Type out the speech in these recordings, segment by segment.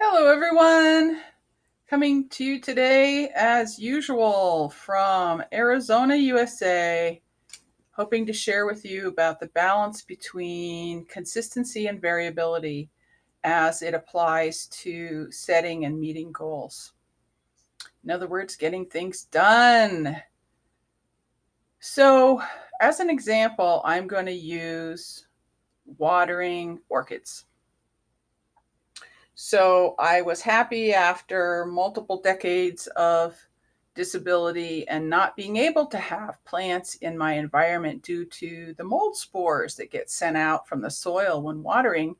Hello, everyone. Coming to you today, as usual, from Arizona, USA. Hoping to share with you about the balance between consistency and variability as it applies to setting and meeting goals. In other words, getting things done. So, as an example, I'm going to use watering orchids. So I was happy after multiple decades of disability and not being able to have plants in my environment due to the mold spores that get sent out from the soil when watering,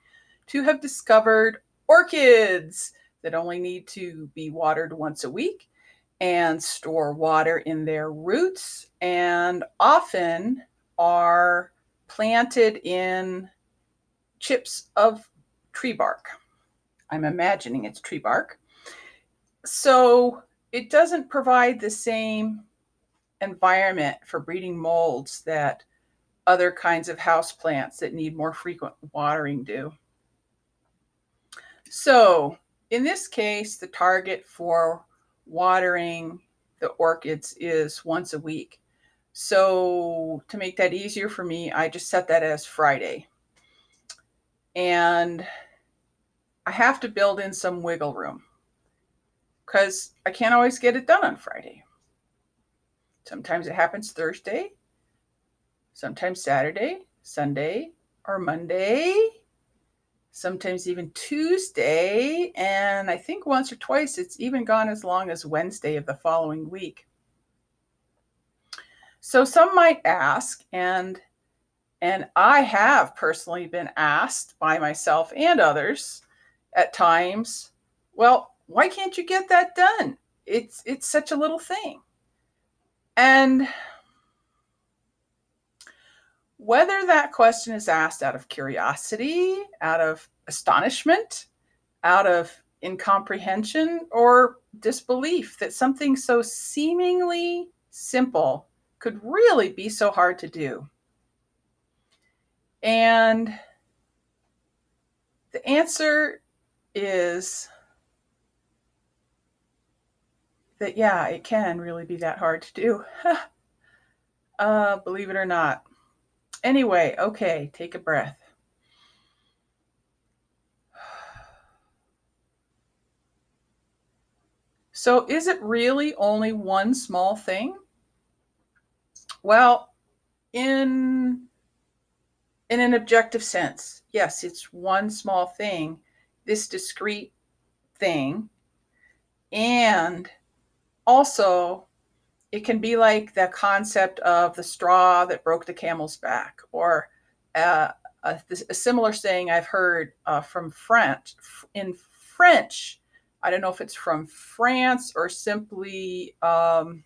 to have discovered orchids that only need to be watered once a week and store water in their roots and often are planted in chips of tree bark. I'm imagining it's tree bark. So it doesn't provide the same environment for breeding molds that other kinds of houseplants that need more frequent watering do. So in this case, the target for watering the orchids is once a week. So to make that easier for me, I just set that as Friday. And I have to build in some wiggle room because I can't always get it done on Friday. Sometimes it happens Thursday, sometimes Saturday, Sunday, or Monday, sometimes even Tuesday, and I think once or twice it's even gone as long as Wednesday of the following week. So some might ask, and I have personally been asked by myself and others at times, well, why can't you get that done? It's such a little thing. And whether that question is asked out of curiosity, out of astonishment, out of incomprehension, or disbelief that something so seemingly simple could really be so hard to do. And the answer is that, yeah, it can really be that hard to do. Believe it or not. Anyway, okay, take a breath. So, is it really only one small thing? Well, in an objective sense, yes, it's one small thing, this discrete thing. And also, it can be like the concept of the straw that broke the camel's back, or a similar saying I've heard from French. In French, I don't know if it's from France or simply Quebec,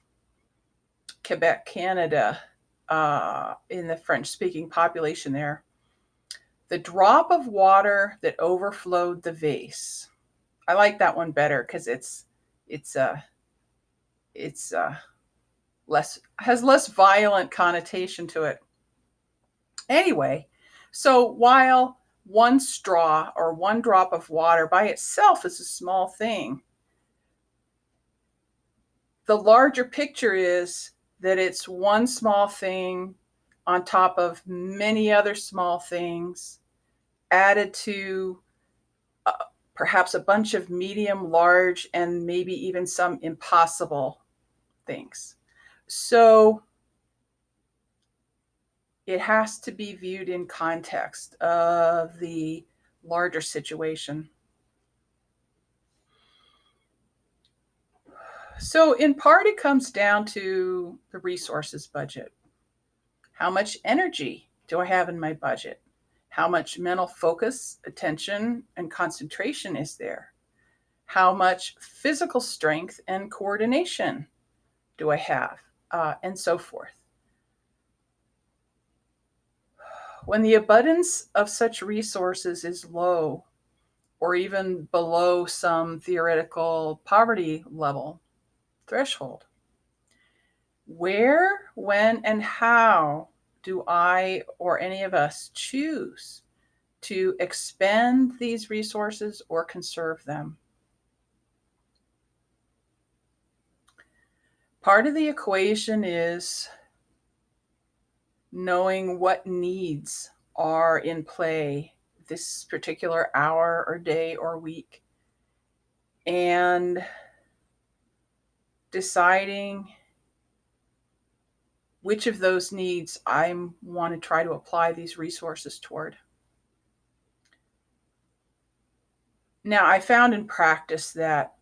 Canada, in the French speaking population there. The drop of water that overflowed the vase. I like that one better because it's it's less has less violent connotation to it. Anyway, so while one straw or one drop of water by itself is a small thing, the larger picture is that it's one small thing on top of many other small things added to uh, perhaps a bunch of medium, large, and maybe even some impossible things. So it has to be viewed in context of the larger situation. So, in part, it comes down to the resources budget. How much energy do I have in my budget? How much mental focus, attention, and concentration is there? How much physical strength and coordination do I have? And so forth. When the abundance of such resources is low, or even below some theoretical poverty level threshold, where, when, and how do I or any of us choose to expend these resources or conserve them? Part of the equation is knowing what needs are in play this particular hour or day or week, and deciding which of those needs I want to try to apply these resources toward. Now, I found in practice that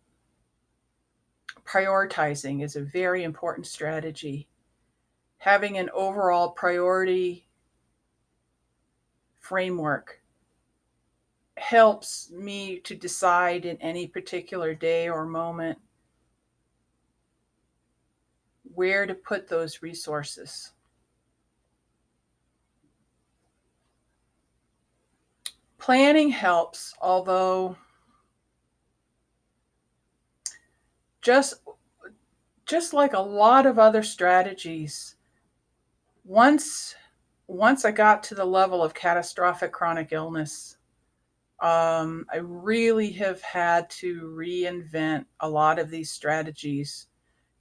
prioritizing is a very important strategy. Having an overall priority framework helps me to decide in any particular day or moment where to put those resources. Planning helps, although just just like a lot of other strategies, once once I got to the level of catastrophic chronic illness, I really have had to reinvent a lot of these strategies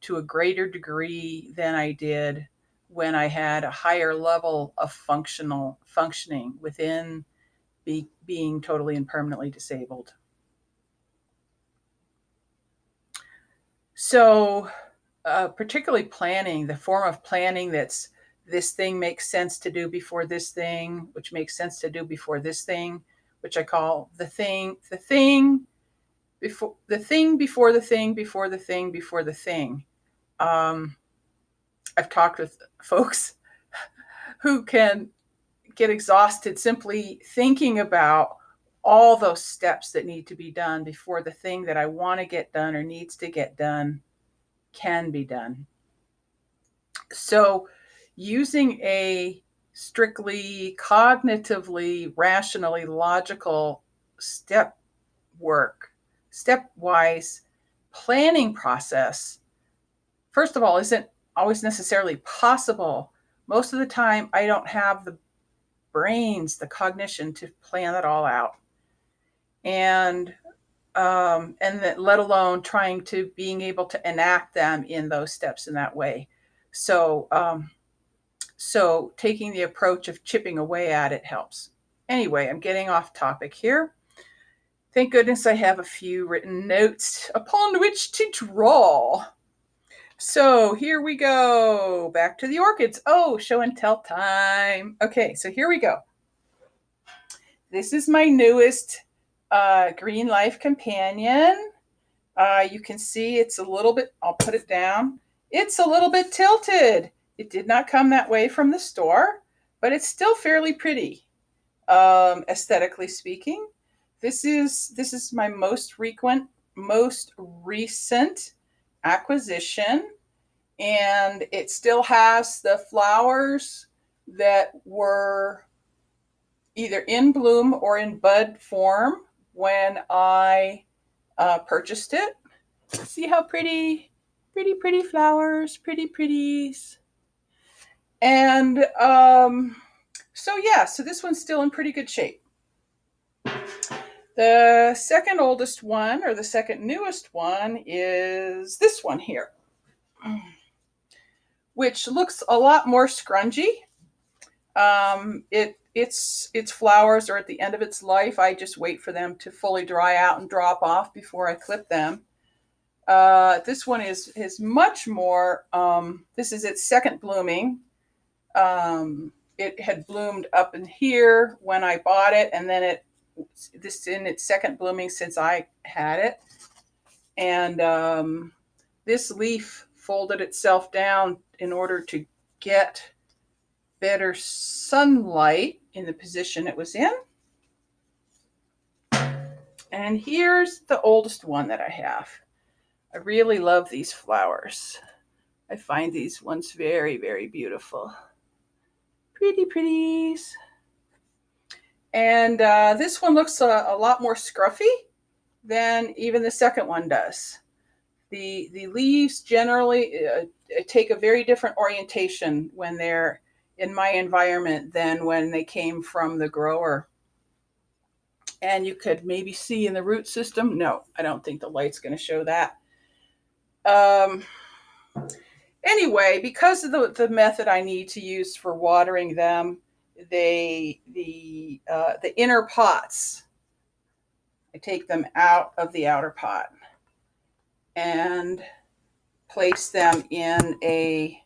to a greater degree than I did when I had a higher level of functioning within being totally and permanently disabled. So, particularly planning, the form of planning that's this thing makes sense to do before this thing, which makes sense to do before this thing, which I call the thing before the thing before the thing before the thing before the thing. Um, I've talked with folks who can get exhausted simply thinking about all those steps that need to be done before the thing that I want to get done or needs to get done can be done. So, using a strictly cognitively, rationally logical step work, stepwise planning process, first of all, isn't always necessarily possible. Most of the time, I don't have the brains, the cognition to plan it all out. And that, let alone trying to being able to enact them in those steps in that way. So, so taking the approach of chipping away at it helps. Anyway, I'm getting off topic here. Thank goodness I have a few written notes upon which to draw. So here we go. Back to the orchids. Oh, show and tell time. Okay, so here we go. This is my newest Green Life Companion. You can see it's a little bit, I'll put it down. It's a little bit tilted. It did not come that way from the store, but it's still fairly pretty, aesthetically speaking. This is my most recent acquisition, and it still has the flowers that were either in bloom or in bud form when I purchased it. See how pretty, pretty flowers, pretty pretties. And so yeah, so this one's still in pretty good shape. The second oldest one, or the second newest one, is this one here, which looks a lot more scrungy. Its flowers are at the end of its life. I just wait for them to fully dry out and drop off before I clip them. This one is much more. This is its second blooming. It had bloomed up in here when I bought it, and then this is in its second blooming since I had it. And this leaf folded itself down in order to get better sunlight in the position it was in. And here's the oldest one that I have. I really love these flowers. I find these ones very, very beautiful. Pretty pretties. And this one looks a lot more scruffy than even the second one does. The leaves generally take a very different orientation when they're in my environment than when they came from the grower. And you could maybe see in the root system. No, I don't think the light's going to show that. Um, Anyway, because of the method I need to use for watering them, the inner pots, I take them out of the outer pot and place them in a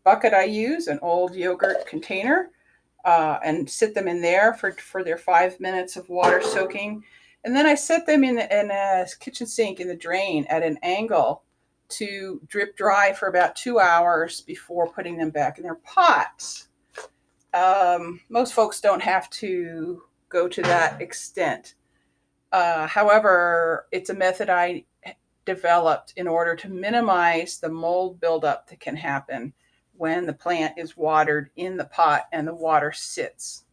bucket I use, an old yogurt container, and sit them in there for their 5 minutes of water soaking. And then I set them in a kitchen sink in the drain at an angle to drip dry for about 2 hours before putting them back in their pots. Most folks don't have to go to that extent. However, it's a method I developed in order to minimize the mold buildup that can happen when the plant is watered in the pot and the water sits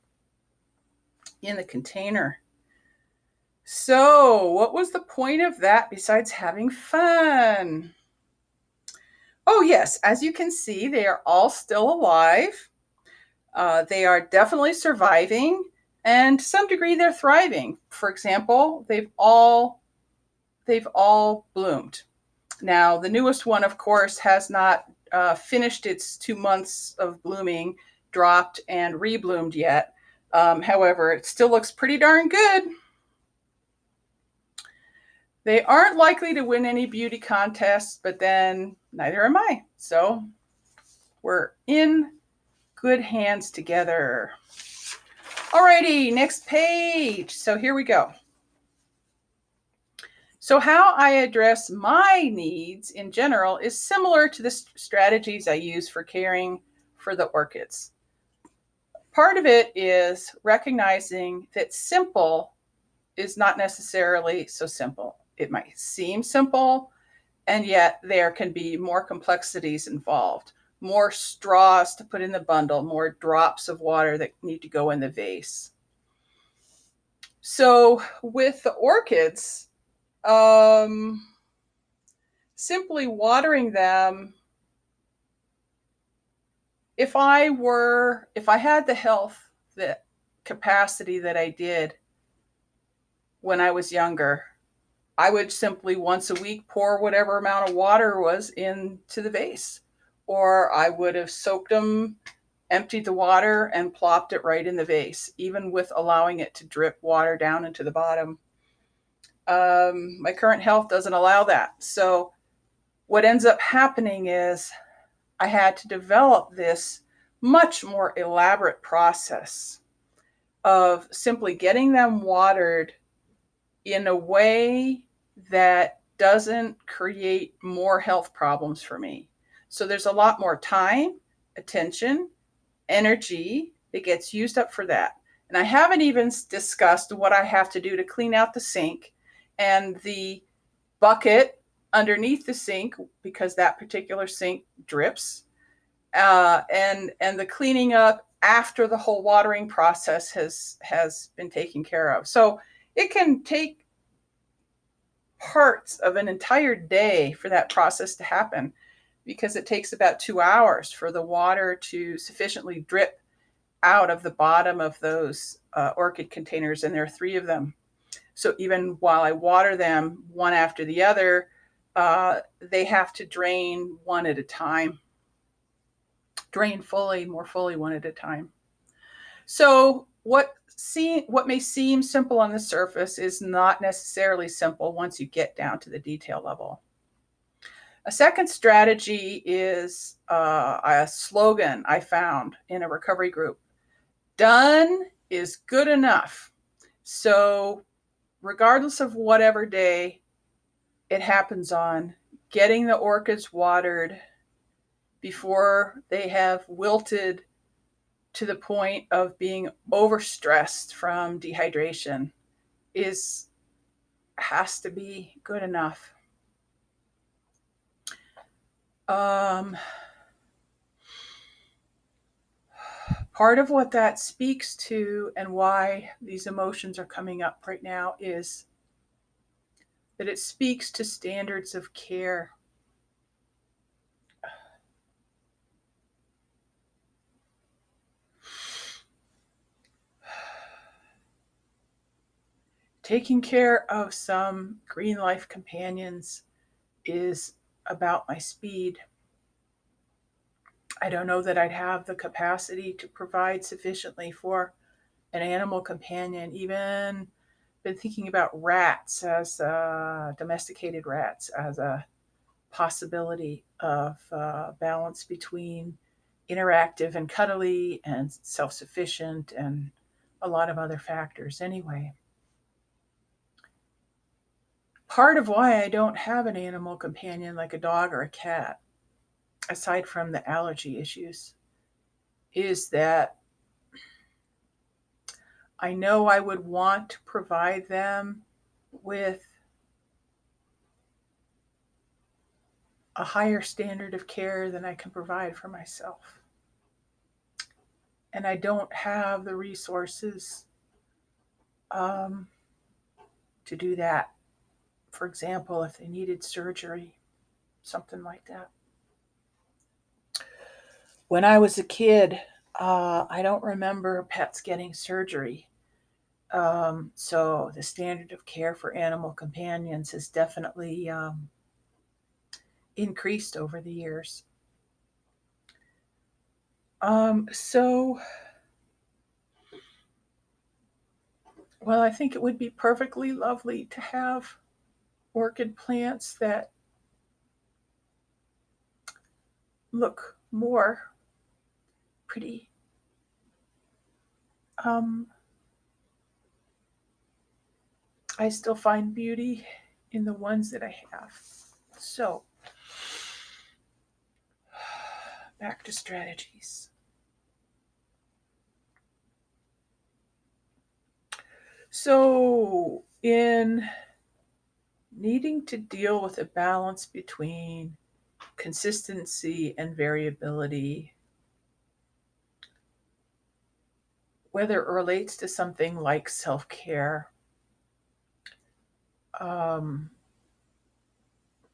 in the container. So, what was the point of that besides having fun? Oh, yes, as you can see, they are all still alive. They are definitely surviving, and to some degree, they're thriving. For example, they've all bloomed. Now, the newest one, of course, has not finished its 2 months of blooming, dropped, and rebloomed yet. However, it still looks pretty darn good. They aren't likely to win any beauty contests, but then neither am I. So we're in good hands together. Alrighty, next page. So here we go. So how I address my needs in general is similar to the strategies I use for caring for the orchids. Part of it is recognizing that simple is not necessarily so simple. It might seem simple, and yet there can be more complexities involved, more straws to put in the bundle, more drops of water that need to go in the vase. So with the orchids, simply watering them, if I had the health, the capacity that I did when I was younger, I would simply once a week pour whatever amount of water was into the vase. Or I would have soaked them, emptied the water, and plopped it right in the vase, even with allowing it to drip water down into the bottom. My current health doesn't allow that. So what ends up happening is I had to develop this much more elaborate process of simply getting them watered in a way that doesn't create more health problems for me. So there's a lot more time, attention, energy that gets used up for that. And I haven't even discussed what I have to do to clean out the sink and the bucket underneath the sink, because that particular sink drips, and the cleaning up after the whole watering process has been taken care of. So it can take parts of an entire day for that process to happen, because it takes about 2 hours for the water to sufficiently drip out of the bottom of those orchid containers, and there are 3 of them. So even while I water them one after the other, they have to drain one at a time, drain more fully one at a time. So what may seem simple on the surface is not necessarily simple once you get down to the detail level. A second strategy is a slogan I found in a recovery group. Done is good enough. So regardless of whatever day it happens on, getting the orchids watered before they have wilted to the point of being overstressed from dehydration has to be good enough. Part of what that speaks to, and why these emotions are coming up right now, is that it speaks to standards of care. Taking care of some green life companions is about my speed. I don't know that I'd have the capacity to provide sufficiently for an animal companion. Even been thinking about rats as domesticated rats as a possibility of balance between interactive and cuddly and self sufficient and a lot of other factors. Anyway, part of why I don't have an animal companion like a dog or a cat, aside from the allergy issues, is that I know I would want to provide them with a higher standard of care than I can provide for myself. And I don't have the resources um, to do that. For example, if they needed surgery, something like that. When I was a kid, I don't remember pets getting surgery. So the standard of care for animal companions has definitely increased over the years. So, well, I think it would be perfectly lovely to have orchid plants that look more pretty. Um, I still find beauty in the ones that I have. So, back to strategies. So, in needing to deal with a balance between consistency and variability, whether it relates to something like self care, um,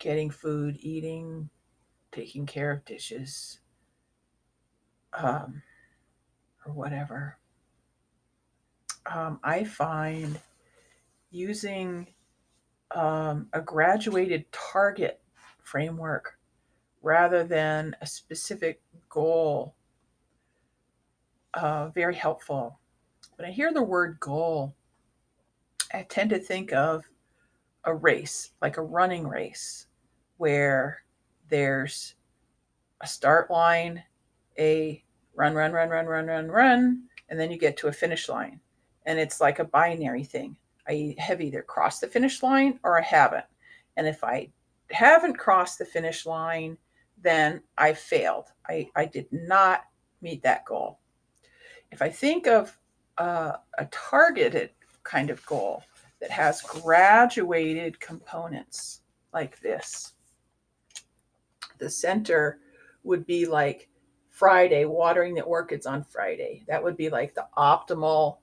getting food, eating, taking care of dishes, um, or whatever, I find using a graduated target framework rather than a specific goal very helpful. When I hear the word goal, I tend to think of a race, like a running race, where there's a start line, a run, run, run, run, run, run, run, and then you get to a finish line. And it's like a binary thing. I have either crossed the finish line or I haven't. And if I haven't crossed the finish line, then I failed. I did not meet that goal. If I think of a targeted kind of goal that has graduated components like this, the center would be like Friday, watering the orchids on Friday. That would be like the optimal,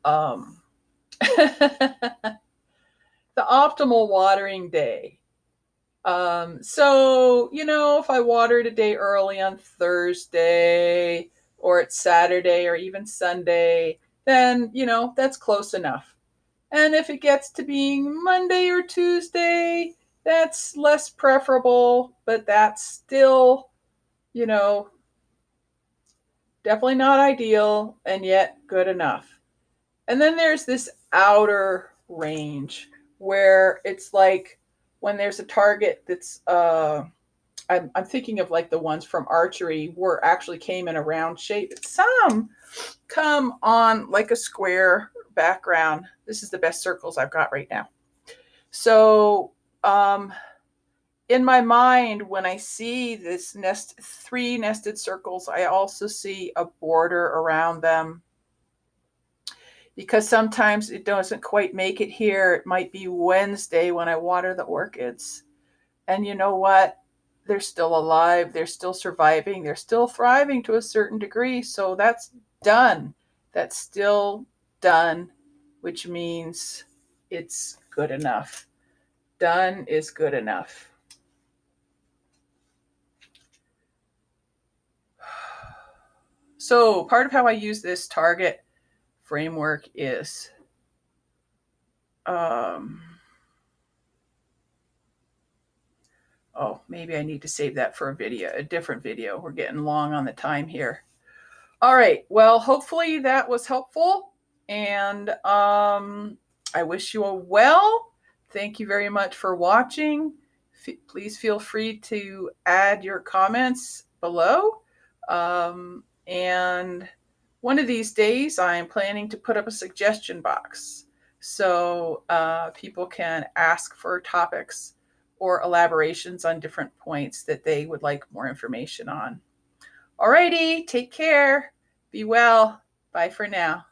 the optimal watering day. So, if I watered a day early on Thursday or it's Saturday or even Sunday, then, that's close enough. And if it gets to being Monday or Tuesday, that's less preferable, but that's still, you know, definitely not ideal and yet good enough. And then there's this outer range where it's like when there's a target that's I'm thinking of like the ones from archery where actually came in a round shape. Some come on like a square background. This is the best circles I've got right now. So in my mind, when I see this three nested circles, I also see a border around them because sometimes it doesn't quite make it here. It might be Wednesday when I water the orchids. And you know what? They're still alive. They're still surviving. They're still thriving to a certain degree. So that's done. That's still done, which means it's good enough. Done is good enough. So part of how I use this target framework is um, Oh, maybe I need to save that for a different video. We're getting long on the time here. All right. Well, hopefully that was helpful. And I wish you a well. Thank you very much for watching. Please feel free to add your comments below. And one of these days, I'm planning to put up a suggestion box so people can ask for topics or elaborations on different points that they would like more information on. Alrighty, take care. Be well. Bye for now.